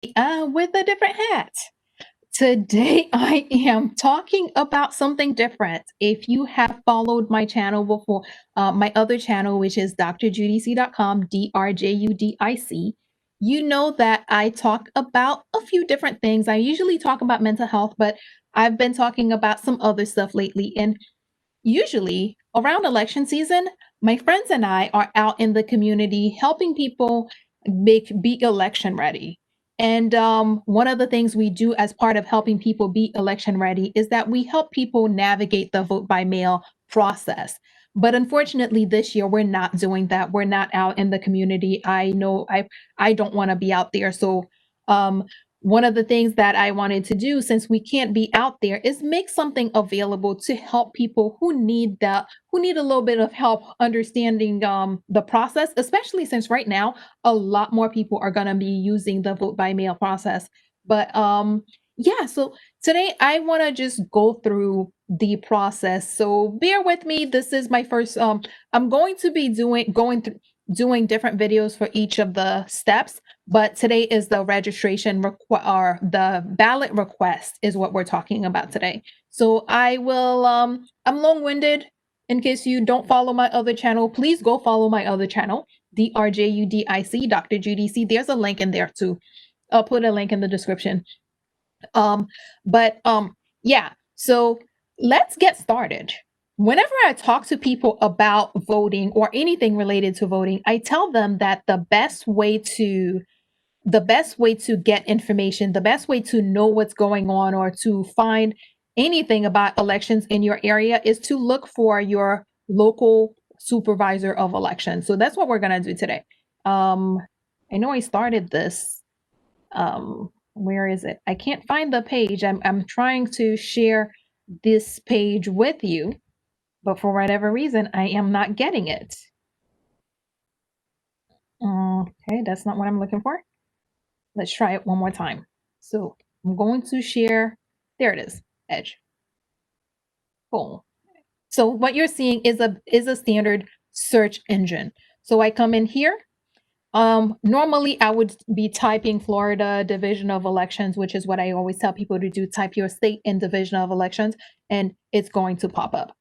With a different hat. Today, I am talking about something different. If you have followed my channel before, my other channel, which is drjudic.com, DRJUDIC, you know that I talk about a few different things. I usually talk about mental health, but I've been talking about some other stuff lately. And usually around election season, my friends and I are out in the community helping people be election ready. And one of the things we do as part of helping people be election ready is that we help people navigate the vote by mail process. But unfortunately, this year we're not doing that. We're not out in the community. I know I don't want to be out there. So um, one of the things that I wanted to do, since we can't be out there, is make something available to help people who need a little bit of help understanding the process, especially since right now a lot more people are going to be using the vote by mail process. But yeah, so today I want to just go through the process. So bear with me. This is my first. I'm going to be doing different videos for each of the steps. But today is the registration or the ballot request is what we're talking about today. So I will, I'm long-winded. In case you don't follow my other channel, please go follow my other channel, DRJUDIC, Dr. Judy C. There's a link in there too. I'll put a link in the description. Um, but yeah, so let's get started. Whenever I talk to people about voting or anything related to voting, I tell them that the best way to get information, the best way to know what's going on or to find anything about elections in your area is to look for your local supervisor of elections. So that's what we're going to do today. I know I started this. Where is it? I can't find the page. I'm trying to share this page with you, but for whatever reason, I am not getting it. Okay, that's not what I'm looking for. Let's try it one more time. So I'm going to share. There it is. Edge. Boom. So what you're seeing is a standard search engine. So I come in here. Normally I would be typing Florida Division of Elections, which is what I always tell people to do. Type your state and division of elections, and it's going to pop up.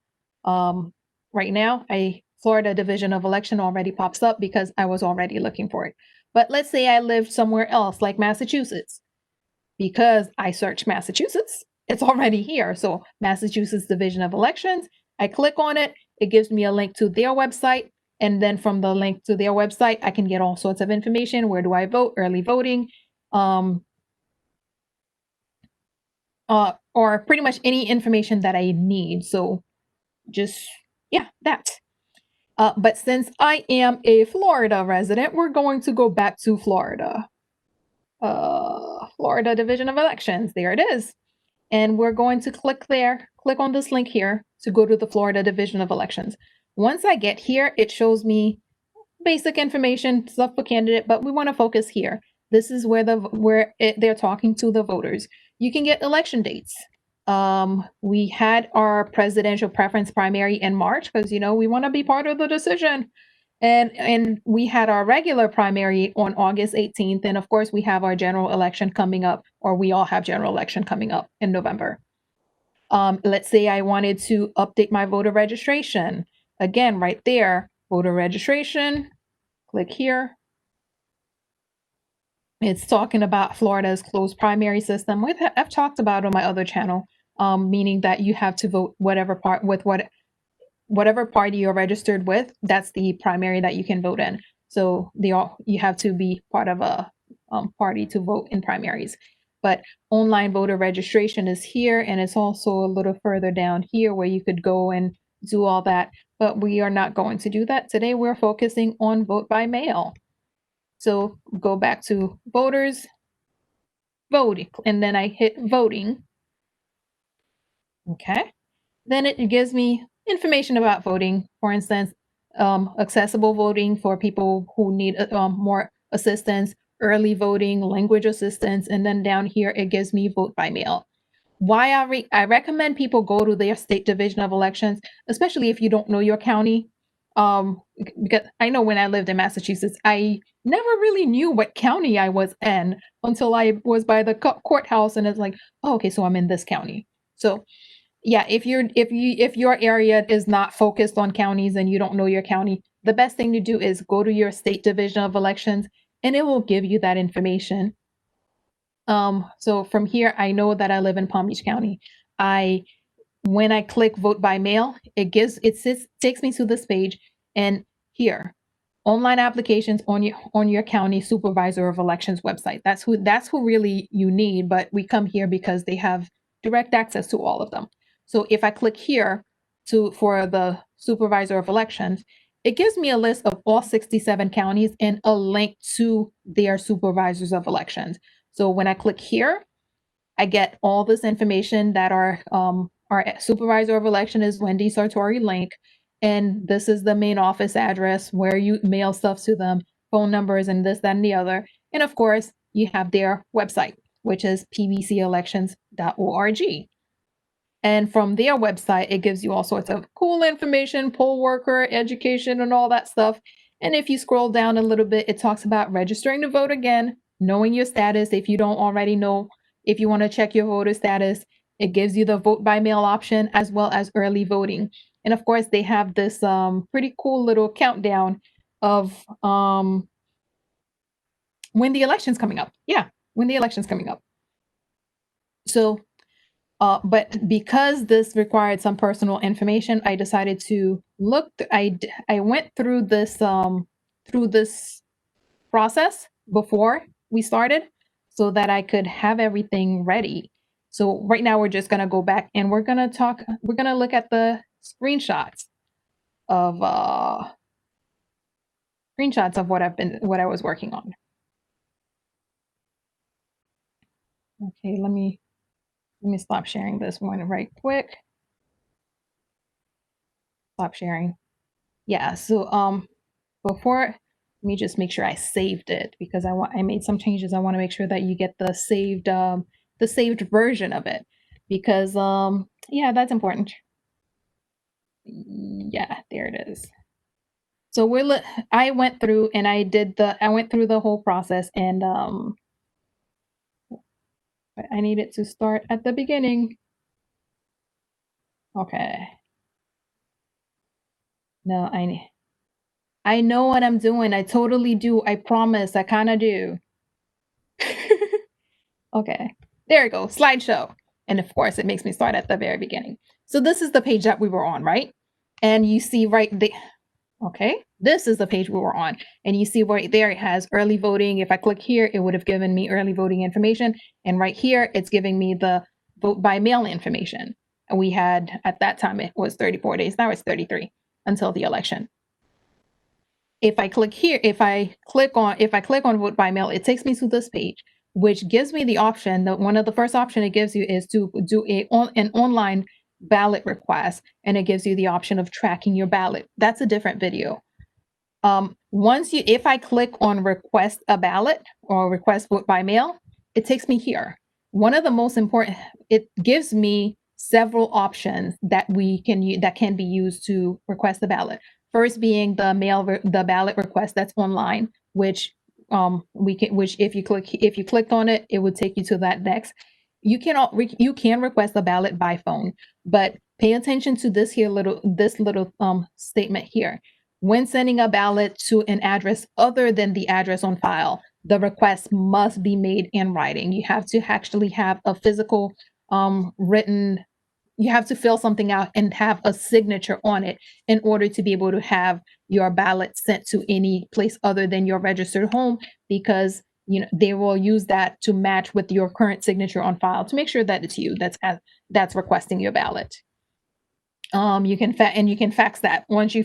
Right now, Florida Division of Election already pops up because I was already looking for it. But let's say I lived somewhere else, like Massachusetts. Because I search Massachusetts, it's already here. So Massachusetts Division of Elections, I click on it, it gives me a link to their website. And then from the link to their website, I can get all sorts of information. Where do I vote? Early voting, or pretty much any information that I need. So just, yeah, that. But since I am a Florida resident, we're going to go back to Florida. Florida Division of Elections. There it is. And we're going to click on this link here to go to the Florida Division of Elections. Once I get here, it shows me basic information, stuff for candidate, but we want to focus here. This is where they're talking to the voters. You can get election dates. We had our presidential preference primary in March because, we want to be part of the decision. And we had our regular primary on August 18th. And of course, we have our general election coming up, or we all have general election coming up in November. Let's say I wanted to update my voter registration. Again, right there, voter registration, click here. It's talking about Florida's closed primary system. I've talked about on my other channel, meaning that you have to vote whatever party you're registered with. That's the primary that you can vote in. So you have to be part of a party to vote in primaries. But online voter registration is here, and it's also a little further down here where you could go and do all that. But we are not going to do that today. We're focusing on vote by mail. So go back to voters, voting, and then I hit voting. Okay. Then it gives me information about voting. For instance, accessible voting for people who need more assistance, early voting, language assistance, and then down here it gives me vote by mail. Why I recommend people go to their state division of elections, especially if you don't know your county. because I know when I lived in Massachusetts, I never really knew what county I was in until I was by the courthouse, and it's like, oh, okay, so I'm in this county. So yeah, if your area is not focused on counties and you don't know your county, the best thing to do is go to your state division of elections, and it will give you that information. So from here, I know that I live in Palm Beach County. I When I click vote by mail, takes me to this page, and here, online applications on your county supervisor of elections website. That's who really you need, but we come here because they have direct access to all of them. So if I click here for the supervisor of elections, it gives me a list of all 67 counties and a link to their supervisors of elections. So when I click here, I get all this information that our supervisor of election is Wendy Sartori Link, and this is the main office address where you mail stuff to them, phone numbers, and this, that, and the other. And of course, you have their website, which is pbcelections.org. And from their website, it gives you all sorts of cool information, poll worker, education, and all that stuff. And if you scroll down a little bit, it talks about registering to vote again, knowing your status if you don't already know. If you want to check your voter status, it gives you the vote by mail option as well as early voting. And of course, they have this pretty cool little countdown of when the election's coming up. Yeah, when the election's coming up. So but because this required some personal information, I decided to look. I went through this process before we started, so that I could have everything ready. So right now we're just gonna go back and we're gonna talk. We're gonna look at the of screenshots of what I was working on. Okay, let me stop sharing this one right quick. Stop sharing. Yeah. So before, let me just make sure I saved it because I made some changes. I want to make sure that you get the saved version of it because yeah, that's important. Yeah, there it is. So I went through and I went through the whole process, and I needed to start at the beginning. Okay. No, I know what I'm doing. I totally do. I promise. I kind of do. Okay, there we go, slideshow. And of course, it makes me start at the very beginning. So this is the page that we were on, right? And you see okay, this is the page we were on. And you see right there, it has early voting. If I click here, it would have given me early voting information. And right here, it's giving me the vote by mail information. And we had, at that time, it was 34 days. Now it's 33 until the election. If I click here, if I click on vote by mail, it takes me to this page, which gives me the option that one of the first option it gives you is to do an online ballot request, and it gives you the option of tracking your ballot. That's a different video. If I click on request a ballot or request vote by mail, it takes me here. One of the most important, it gives me several options that can be used to request the ballot. First being the ballot request that's online, which if you clicked on it, it would take you to that next. You can request a ballot by phone, but pay attention to this little statement here. When sending a ballot to an address other than the address on file, the request must be made in writing. You have to actually have a physical written, you have to fill something out and have a signature on it in order to be able to have your ballot sent to any place other than your registered home, because they will use that to match with your current signature on file to make sure that it's you that's requesting your ballot. You can fax that. Once you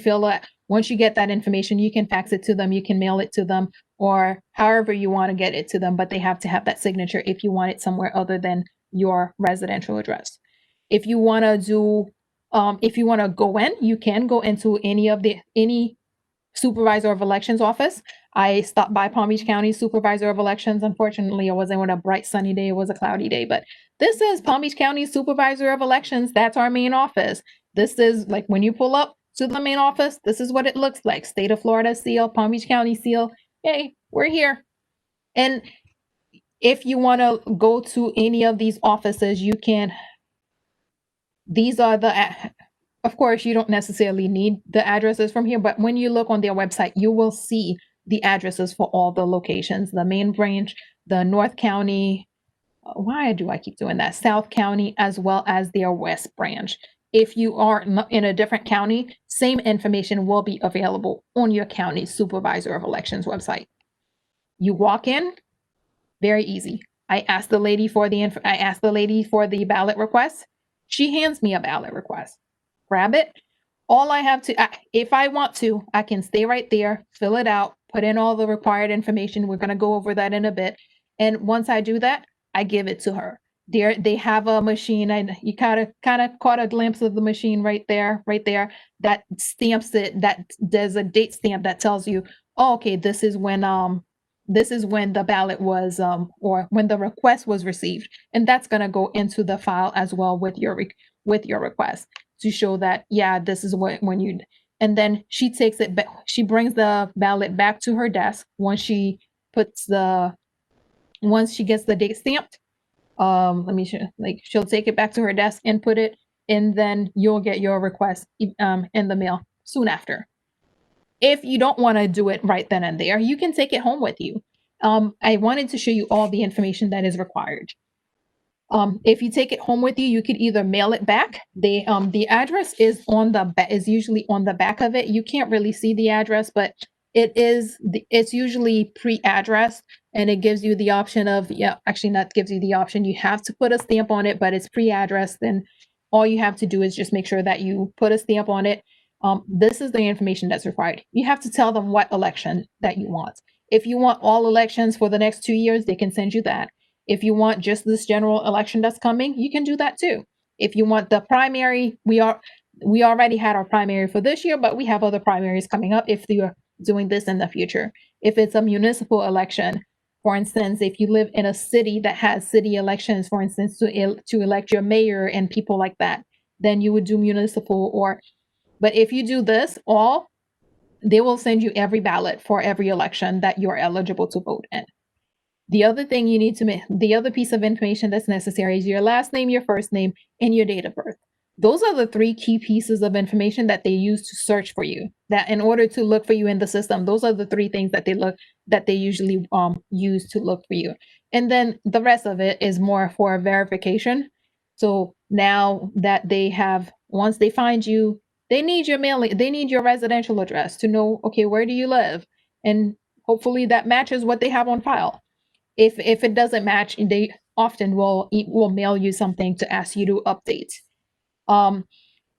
get that information, you can fax it to them, you can mail it to them, or however you want to get it to them, but they have to have that signature if you want it somewhere other than your residential address. If you want to go in, you can go into any supervisor of elections office. I stopped by Palm Beach County supervisor of elections. Unfortunately, it wasn't on a bright sunny day. It was a cloudy day, but this is Palm Beach County supervisor of elections. That's our main office. This is like when you pull up, to the main office. This is what it looks like. State of Florida seal, Palm Beach County seal. Hey, we're here. And if you want to go to any of these offices, you can. These are of course, you don't necessarily need the addresses from here, but when you look on their website, you will see the addresses for all the locations, the main branch, the North County. Why do I keep doing that? South County, as well as their West branch. If you are in a different county, same information will be available on your county supervisor of elections website. You walk in, very easy. I asked the lady for the ballot request. She hands me a ballot request. Grab it. All I have to, if I want to, I can stay right there, fill it out, put in all the required information. We're going to go over that in a bit. And once I do that, I give it to her. They have a machine, and you kind of caught a glimpse of the machine right there, that stamps it. That there's a date stamp that tells you, oh, okay, this is when the ballot was or when the request was received, and that's going to go into the file as well with your request to show that, yeah, this is what when you. And then she takes it back. She brings the ballot back to her desk once she gets the date stamped. Let me show, like, she'll take it back to her desk and put it, and then you'll get your request in the mail soon after. If you don't want to do it right then and there, you can take it home with you. I wanted to show you all the information that is required. If you take it home with you, you could either mail it back. The address is usually on the back of it. You can't really see the address, but it's usually pre-addressed, and it gives you the option of, yeah, actually not gives you the option. You have to put a stamp on it, but it's pre-addressed. Then all you have to do is just make sure that you put a stamp on it. This is the information that's required. You have to tell them what election that you want. If you want all elections for the next 2 years, they can send you that. If you want just this general election that's coming, you can do that too. If you want the primary, we already had our primary for this year, but we have other primaries coming up if you're doing this in the future. If it's a municipal election, for instance, if you live in a city that has city elections, for instance, to elect your mayor and people like that, then you would do municipal. But if you do this, they will send you every ballot for every election that you're eligible to vote in. The other thing you need to make, the other piece of information that's necessary is your last name, your first name, and your date of birth. Those are the 3 key pieces of information that they use to search for you. That in order to look for you in the system, those are the 3 things that they usually use to look for you. And then the rest of it is more for verification. So now that once they find you, they need your residential address to know, okay, where do you live? And hopefully that matches what they have on file. If it doesn't match, they often will mail you something to ask you to update.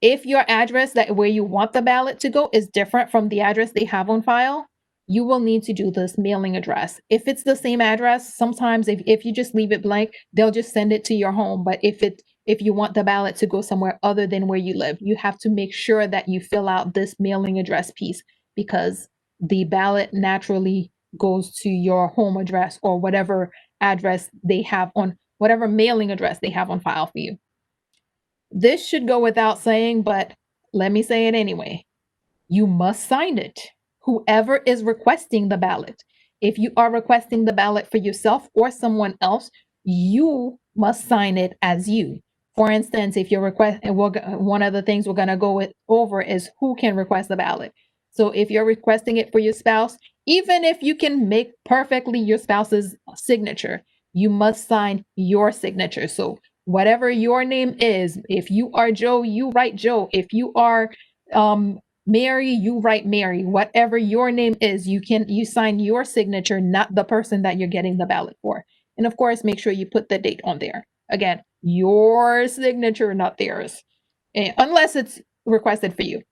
If your address where you want the ballot to go is different from the address they have on file, you will need to do this mailing address. If it's the same address, sometimes if you just leave it blank, they'll just send it to your home. But if you want the ballot to go somewhere other than where you live, you have to make sure that you fill out this mailing address piece, because the ballot naturally goes to your home address or whatever mailing address they have on file for you. This should go without saying, but let me say it anyway. You must sign it. Whoever is requesting the ballot. If you are requesting the ballot for yourself or someone else, you must sign it as you. For instance, if you're one of the things we're going to go over is who can request the ballot. So if you're requesting it for your spouse, even if you can make perfectly your spouse's signature, you must sign your signature. So whatever your name is, if you are Joe, you write Joe. If you are Mary, you write Mary. Whatever your name is, you sign your signature, not the person that you're getting the ballot for. And of course, make sure you put the date on there. Again, your signature, not theirs, unless it's requested for you.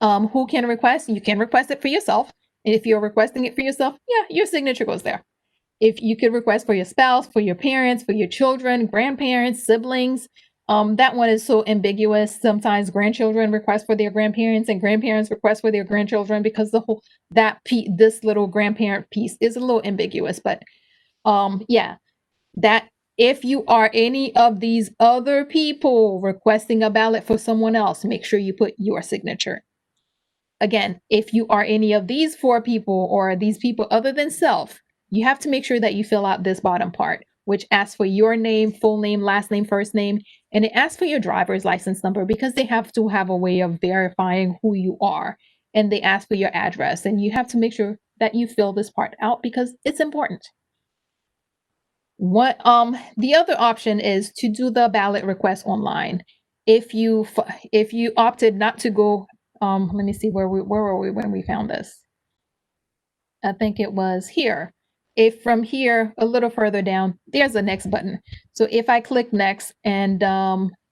Who can request? You can request it for yourself. And if you're requesting it for yourself, yeah, your signature goes there. If you could request for your spouse, for your parents, for your children, grandparents, siblings, that one is so ambiguous. Sometimes grandchildren request for their grandparents and grandparents request for their grandchildren, because this little grandparent piece is a little ambiguous. But yeah, that If you are any of these other people requesting a ballot for someone else, make sure you put your signature. Again, if you are any of these four people or these people other than self, you have to make sure that you fill out this bottom part, which asks for your name, full name, last name, first name, and it asks for your driver's license number because they have to have a way of verifying who you are. And they ask for your address, and you have to make sure that you fill this part out because it's important. What the other option is to do the ballot request online. If you opted not to go, let me see where were we when we found this. I think it was here. If from here a little further down, there's a next button. So if I click next, and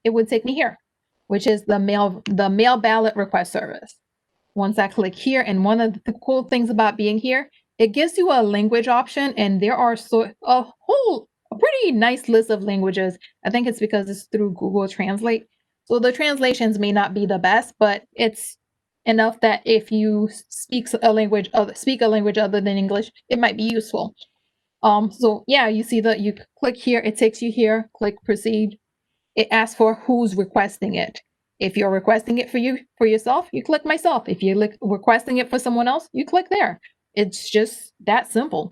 it would take me here, which is the mail ballot request service. Once I click here, and one of the cool things about being here, it gives you a language option, and there are a pretty nice list of languages. I think it's because it's through Google Translate. So the translations may not be the best, but it's enough that if you speak a language other than English, it might be useful. So yeah, you see that you click here, it takes you here, click proceed. It asks for who's requesting it. If you're requesting it for yourself, you click myself. If you're requesting it for someone else, you click there. It's just that simple.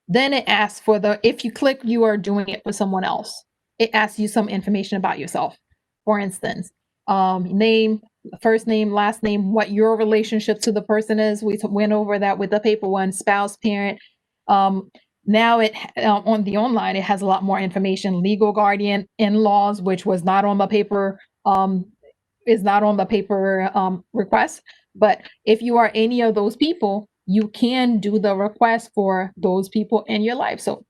Then it asks for if you click you are doing it for someone else, it asks you some information about yourself. For instance, name, first name, last name, what your relationship to the person is. We went over that with the paper one, spouse, parent. Now on the online, it has a lot more information, legal guardian, in-laws, which was not on the paper, is not on the paper request. But if you are any of those people, you can do the request for those people in your life. So,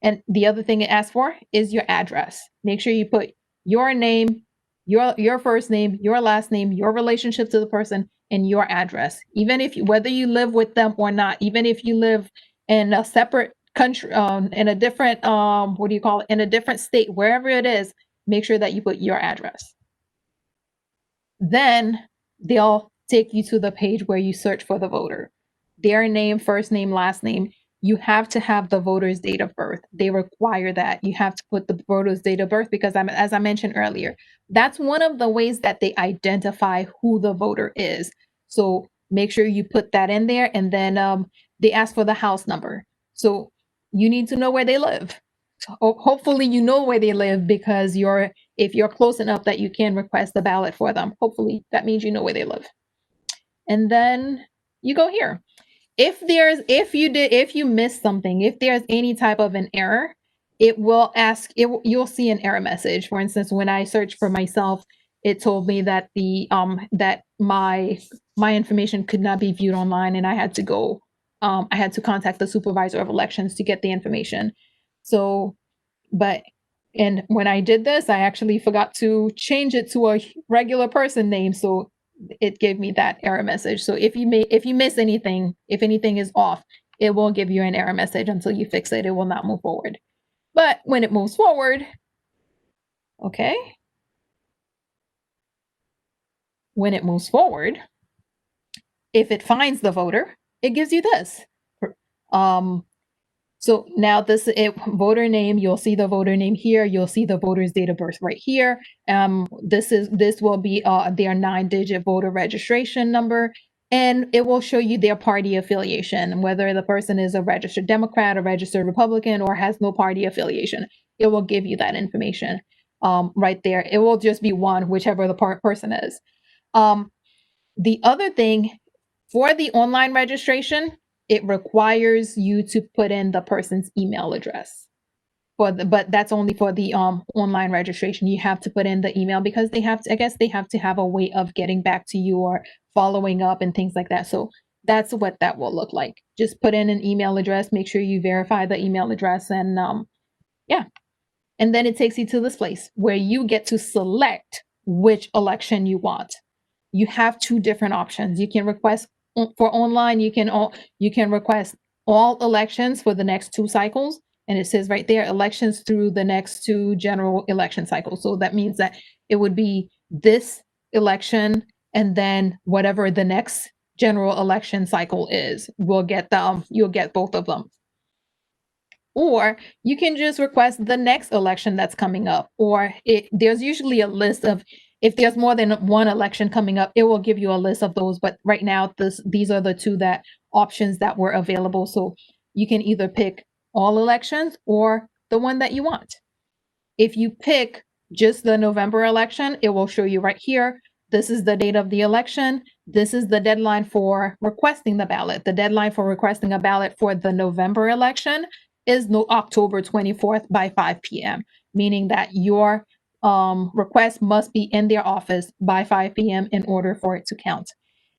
and the other thing it asks for is your address. Make sure you put your name, your first name, your last name, your relationship to the person, and your address. Even if whether you live with them or not, even if you live in a separate country, in a different what do you call it, in a different state, wherever it is, make sure that you put your address. Then they'll take you to the page where you search for the voter. Their name, first name, last name. You have to have the voter's date of birth. They require that. You have to put the voter's date of birth because, as I mentioned earlier, that's one of the ways that they identify who the voter is. So make sure you put that in there. And then they ask for the house number. So you need to know where they live. So hopefully you know where they live because if you're close enough that you can request the ballot for them, hopefully that means you know where they live. And then you go here. If you miss something, if there's any type of an error, it will ask you'll see an error message. For instance, when I searched for myself, it told me that that my information could not be viewed online, and I had to contact the supervisor of elections to get the information. So but and when I did this, I actually forgot to change it to a regular person name, so it gave me that error message. So if you miss anything, if anything is off, it will give you an error message until you fix it. It will not move forward. But when it moves forward, okay, when it moves forward, if it finds the voter, it gives you this. Um, So now voter name, you'll see the voter name here. You'll see the voter's date of birth right here. This will be their 9-digit voter registration number, and it will show you their party affiliation, whether the person is a registered Democrat, a registered Republican, or has no party affiliation. It will give you that information right there. It will just be one, whichever the person is. The other thing for the online registration, it requires you to put in the person's email address but that's only for the online registration. You have to put in the email because I guess they have to have a way of getting back to you or following up and things like that. So that's what that will look like. Just put in an email address, make sure you verify the email address, and yeah. And then it takes you to this place where you get to select which election you want. You have two different options. You can request for online, you can request all elections for the next 2 cycles. And it says right there, elections through the next 2 general election cycles. So that means that it would be this election and then whatever the next general election cycle is, you'll get both of them. Or you can just request the next election that's coming up. Or there's usually a list of, if there's more than one election coming up, it will give you a list of those. But right now, these are the two that options that were available. So you can either pick all elections or the one that you want. If you pick just the November election, it will show you right here. This is the date of the election. This is the deadline for requesting the ballot. The deadline for requesting a ballot for the November election is no October 24th by 5 p.m., meaning that your request must be in their office by 5 p.m. in order for it to count.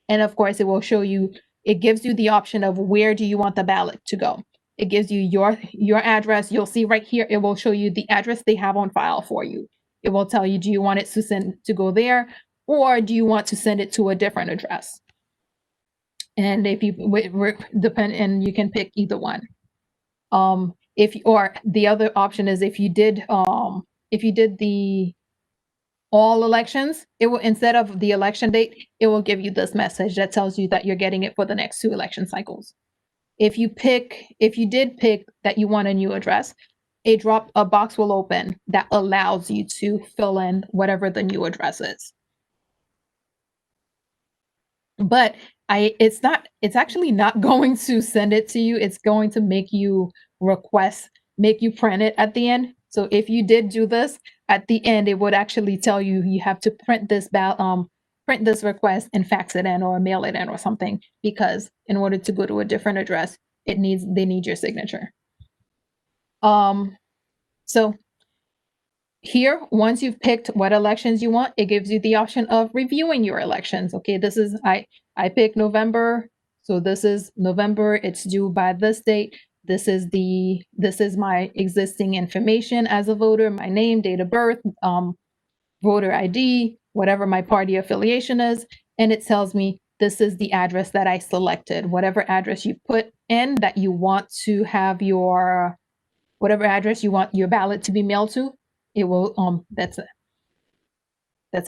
And of course, it will show you, it gives you the option of where do you want the ballot to go. It gives you your address. You'll see right here, it will show you the address they have on file for you. It will tell you, do you want it to send to go there, or do you want to send it to a different address? And if you depend, and you can pick either one. If or the other option is if you did the all elections, it will, instead of the election date, it will give you this message that tells you that you're getting it for the next 2 election cycles. If you did pick that you want a new address, a box will open that allows you to fill in whatever the new address is. But it's actually not going to send it to you. It's going to make you print it at the end. So if you did do this, at the end, it would actually tell you you have to print this request and fax it in or mail it in or something, because in order to go to a different address, they need your signature. So here, once you've picked what elections you want, it gives you the option of reviewing your elections. Okay, this is, I picked November. So this is November, it's due by this date. This is my existing information as a voter, my name, date of birth, voter ID, whatever my party affiliation is. And it tells me this is the address that I selected. Whatever address you put in that you want to have whatever address you want your ballot to be mailed to, it will, that's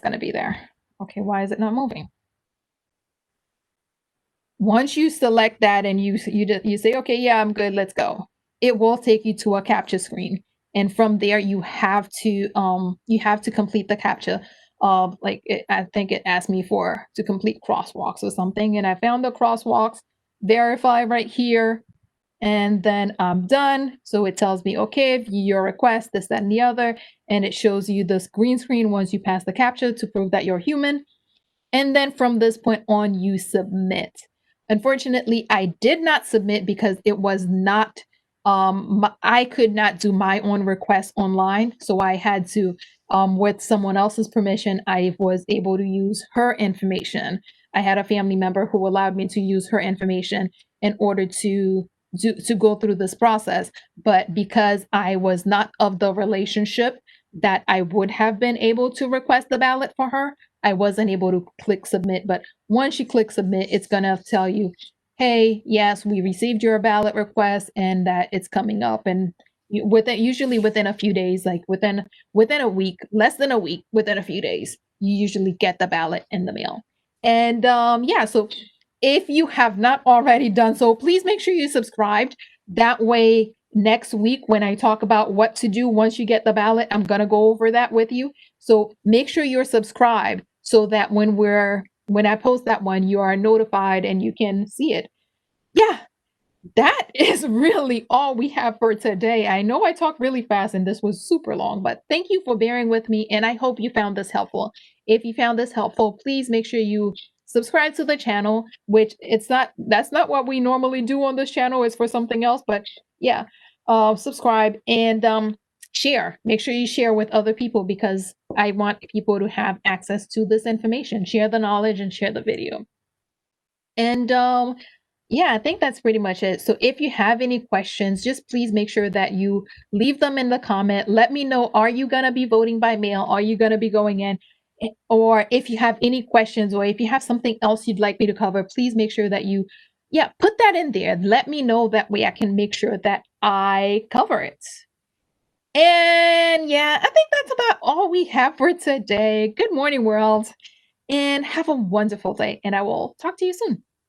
going to be there. Okay, why is it not moving? Once you select that and you say, okay, yeah, I'm good, let's go, it will take you to a captcha screen. And from there, you have to complete the captcha. I think it asked me to complete crosswalks or something. And I found the crosswalks, verify right here, and then I'm done. So it tells me, okay, your request, this, that, and the other. And it shows you this green screen once you pass the captcha to prove that you're human. And then from this point on, you submit. Unfortunately, I did not submit because it was not, I could not do my own request online. So I had to, with someone else's permission, I was able to use her information. I had a family member who allowed me to use her information in order to go through this process. But because I was not of the relationship that I would have been able to request the ballot for her, I wasn't able to click submit. But once you click submit, it's going to tell you, hey, yes, we received your ballot request and that it's coming up. And usually within a few days, like within a week, less than a week, within a few days, you usually get the ballot in the mail. And yeah, so if you have not already done so, please make sure you subscribed. That way, next week when I talk about what to do once you get the ballot, I'm going to go over that with you. So make sure you're subscribed so that when I post that one, you are notified and you can see it. Yeah, that is really all we have for today. I know I talked really fast and this was super long, but thank you for bearing with me. And I hope you found this helpful. If you found this helpful, please make sure you subscribe to the channel, which that's not what we normally do on this channel. It's for something else, but yeah, subscribe and share. Make sure you share with other people because I want people to have access to this information. Share the knowledge and share the video. And yeah, I think that's pretty much it. So if you have any questions, just please make sure that you leave them in the comment. Let me know, are you going to be voting by mail? Are you going to be going in? Or if you have any questions or if you have something else you'd like me to cover, please make sure that you, yeah, put that in there. Let me know, that way I can make sure that I cover it. And yeah, I think that's about all we have for today. Good morning, world, and have a wonderful day. And I will talk to you soon.